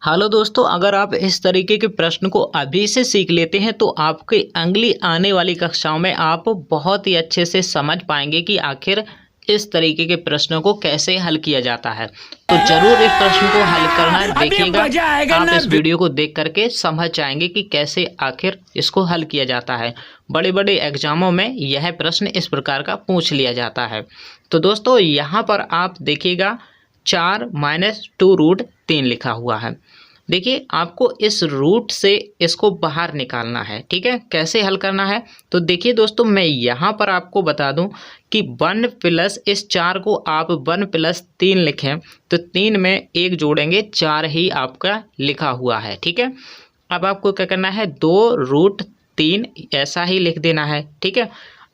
Hello दोस्तों, अगर आप इस तरीके के प्रश्न को अभी से सीख लेते हैं तो आपके अगली आने वाली कक्षाओं में आप बहुत ही अच्छे से समझ पाएंगे कि आखिर इस तरीके के प्रश्नों को कैसे हल किया जाता है। तो जरूर इस प्रश्न को हल करना देखिएगा, आप इस वीडियो को देख करके समझ जाएंगे कि कैसे आखिर इसको हल किया जाता है। बड़े बड़े एग्जामों में यह प्रश्न इस प्रकार का पूछ लिया जाता है। तो दोस्तों यहाँ पर आप देखिएगा 4 - 2√3 लिखा हुआ है। देखिए आपको इस रूट से इसको बाहर निकालना है, ठीक है। कैसे हल करना है तो देखिए दोस्तों, मैं यहाँ पर आपको बता दूं कि 1 प्लस इस 4 को आप 1 + 3 लिखें तो 3 में 1 जोड़ेंगे, 4 ही आपका लिखा हुआ है, ठीक है। अब आपको क्या करना है 2√3 ऐसा ही लिख देना है, ठीक है।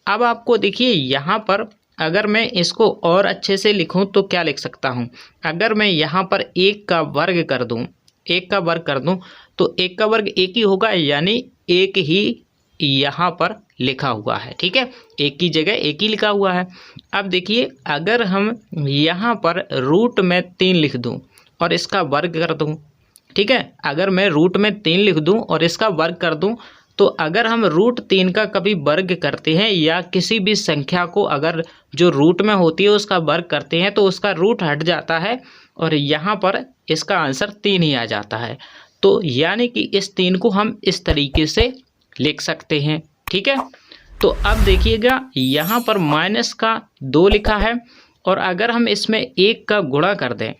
अब आपको देखिए यहाँ पर अगर मैं इसको और अच्छे से लिखूं तो क्या लिख सकता हूं, अगर मैं यहाँ पर 1 का वर्ग कर दूं, 1 का वर्ग कर दूं तो 1 का वर्ग 1 ही होगा, यानी 1 ही यहाँ पर लिखा हुआ है, ठीक है। 1 की जगह 1 ही लिखा हुआ है। अब देखिए अगर हम यहाँ पर रूट में 3 लिख दूं और इसका वर्ग कर दूं, ठीक है। अगर मैं रूट में 3 लिख दूं और इसका वर्ग कर दूं तो अगर हम √3 का कभी वर्ग करते हैं या किसी भी संख्या को अगर जो रूट में होती है उसका वर्ग करते हैं तो उसका रूट हट जाता है और यहाँ पर इसका आंसर 3 ही आ जाता है। तो यानी कि इस 3 को हम इस तरीके से लिख सकते हैं, ठीक है। तो अब देखिएगा यहाँ पर -2 लिखा है और अगर हम इसमें 1 का गुणा कर दें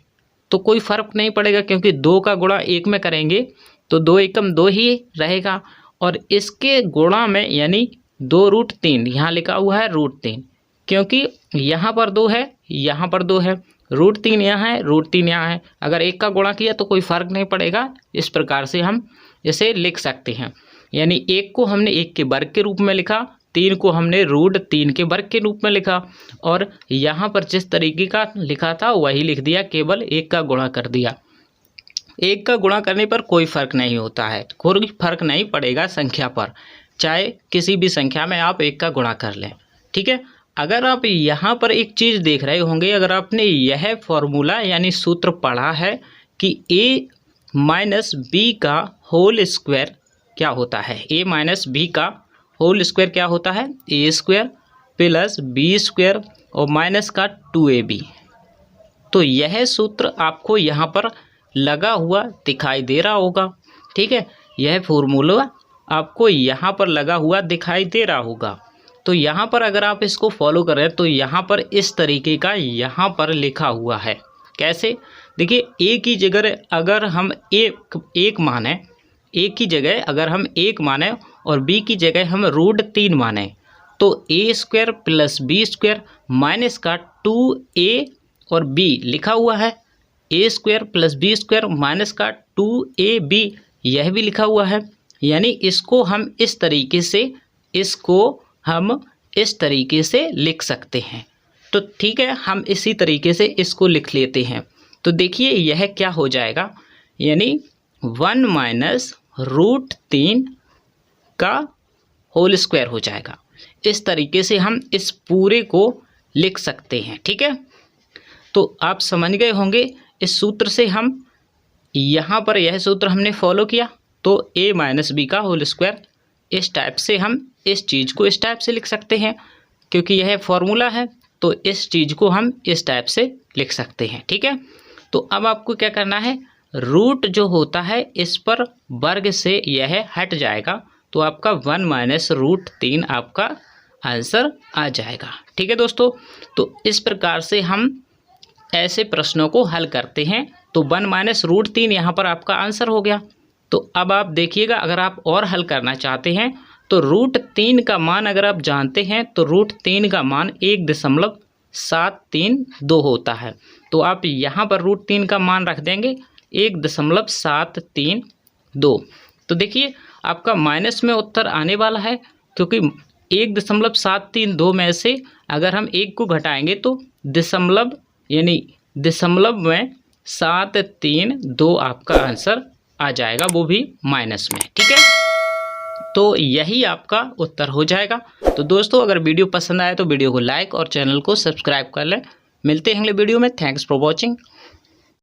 तो कोई फ़र्क नहीं पड़ेगा, क्योंकि 2 का गुणा 1 में करेंगे तो 2 एकम 2 ही रहेगा और इसके गुणा में यानी 2√3 यहाँ लिखा हुआ है √3, क्योंकि यहाँ पर 2 है, यहाँ पर 2 है, √3 यहाँ है, √3 यहाँ है। अगर 1 का गुणा किया तो कोई फ़र्क नहीं पड़ेगा। इस प्रकार से हम इसे लिख सकते हैं, यानी 1 को हमने 1 के वर्ग के रूप में लिखा, 3 को हमने √3 के वर्ग के रूप में लिखा और यहाँ पर जिस तरीके का लिखा था वही लिख दिया, केवल 1 का गुणा कर दिया। 1 का गुणा करने पर कोई फ़र्क नहीं होता है, कोई फ़र्क नहीं पड़ेगा संख्या पर, चाहे किसी भी संख्या में आप 1 का गुणा कर लें, ठीक है। अगर आप यहाँ पर एक चीज़ देख रहे होंगे, अगर आपने यह फॉर्मूला यानी सूत्र पढ़ा है कि a - b का होल स्क्वायर क्या होता है, a - b का होल स्क्वायर क्या होता है, a² + b² और माइनस का 2ab। तो यह सूत्र आपको यहाँ पर लगा हुआ दिखाई दे रहा होगा, ठीक है। यह फॉर्मूला आपको यहाँ पर लगा हुआ दिखाई दे रहा होगा। तो यहाँ पर अगर आप इसको फॉलो करें तो यहाँ पर इस तरीके का यहाँ पर लिखा हुआ है। कैसे, देखिए a की जगह अगर हम एक माने, a की जगह अगर हम 1 माने और b की जगह हम √3 माने तो a² + b² माइनस का 2a और b लिखा हुआ है, a² + b² माइनस का 2ab यह भी लिखा हुआ है। यानी इसको हम इस तरीके से लिख सकते हैं। तो ठीक है, हम इसी तरीके से इसको लिख लेते हैं। तो देखिए यह क्या हो जाएगा, यानी 1 - √3 का होल स्क्वायर हो जाएगा। इस तरीके से हम इस पूरे को लिख सकते हैं, ठीक है। तो आप समझ गए होंगे इस सूत्र से हम यहाँ पर यह सूत्र हमने फॉलो किया तो a - b का होल स्क्वायर इस टाइप से हम इस चीज़ को इस टाइप से लिख सकते हैं, क्योंकि यह फॉर्मूला है तो इस चीज़ को हम इस टाइप से लिख सकते हैं, ठीक है। तो अब आपको क्या करना है, रूट जो होता है इस पर वर्ग से यह हट जाएगा तो आपका 1 - √3 आपका आंसर आ जाएगा, ठीक है दोस्तों। तो इस प्रकार से हम ऐसे प्रश्नों को हल करते हैं। तो 1 - √3 यहाँ पर आपका आंसर हो गया। तो अब आप देखिएगा, अगर आप और हल करना चाहते हैं तो √3 का मान अगर आप जानते हैं तो √3 का मान 1.732 होता है। तो आप यहाँ पर √3 का मान रख देंगे 1.732। तो देखिए आपका माइनस में उत्तर आने वाला है, क्योंकि 1.732 में से अगर हम 1 को घटाएंगे तो दशमलव यानी दशमलव में 732 आपका आंसर आ जाएगा, वो भी माइनस में, ठीक है। तो यही आपका उत्तर हो जाएगा। तो दोस्तों अगर वीडियो पसंद आए तो वीडियो को लाइक और चैनल को सब्सक्राइब कर लें। मिलते हैं अगले वीडियो में। Thanks for watching.